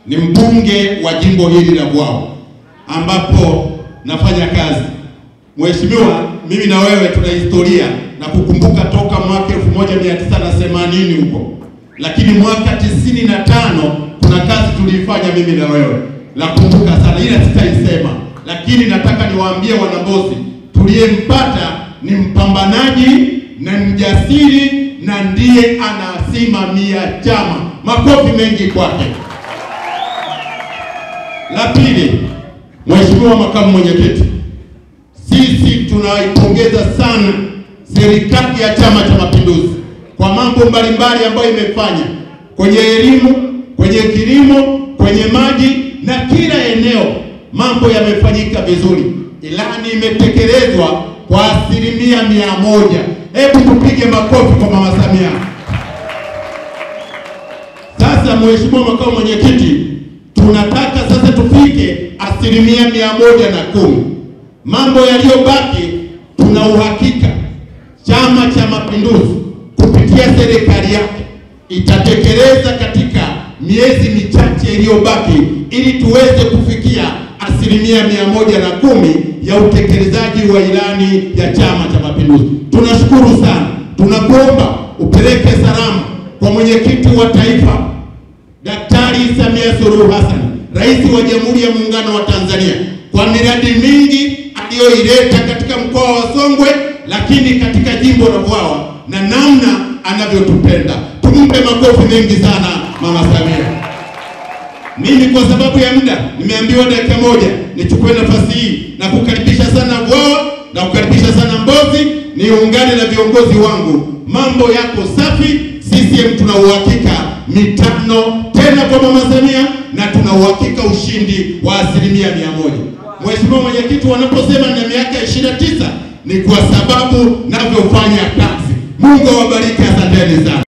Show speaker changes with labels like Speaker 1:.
Speaker 1: ni mbunge wa jimbo hili la Bwawa ambapo nafanya kazi. Mheshimiwa, mimi na wewe tuna historia na kukumbuka toka mwaka 1980 huko. Lakini mwaka 95 kuna kazi tulifanya mimi na wewe. Nakumbuka sana, ila sitaisema. Lakini nataka niwaambie wanabosi, tuliyempata ni mpambanaji na mjasiri na ndiye anasimamia chama. Makofi mengi kwake. La pili, Mheshimiwa Makamu Mwenyekiti, sisi tunaipongeza sana serikali ya Chama cha Mapinduzi kwa mambo mbalimbali ambayo imefanya kwenye elimu, kwenye kilimo, kwenye maji na kila eneo mambo yamefanyika vizuri. Ilani imetekelezwa kwa 100%. Hebu tupige makofi kwa Mama Samia. Sasa Mheshimiwa Makamu Mwenyekiti, tunataka sasa tufike 110%. Mambo yaliyobaki tuna uhakika Chama cha Mapinduzi kupitia serikali yake itatekeleza katika miezi michache iliyobaki ili tuweze kufikia 110% ya utekelezaji wa ilani ya Chama cha Mapinduzi. Tunashukuru sana. Tunakuomba upeleke salamu kwa mwenyekiti wa taifa Daktari Samia Suluhu Hassan, Rais wa Jamhuri ya Muungano wa Tanzania, kwa miradi mingi aliyoileta katika mkoa wa Songwe, lakini katika jimbo la Bwawa na namna anavyotupenda. Tumpe makofi mengi sana Mama Samia. Mimi kwa sababu ya muda nimeambiwa dakika moja, nichukue nafasi hii na kukaribisha sana Bwawa na kukaribisha sana Mbozi, niungane na viongozi wangu. Mambo yako safi. CCM tuna uhakika mitano tena kwa Mama Samia na tuna uhakika ushindi wa 100%. Mheshimiwa Mwenyekiti, wanaposema na miaka 29 ni kwa sababu navyofanya kazi. Mungu awabariki, asanteni sana.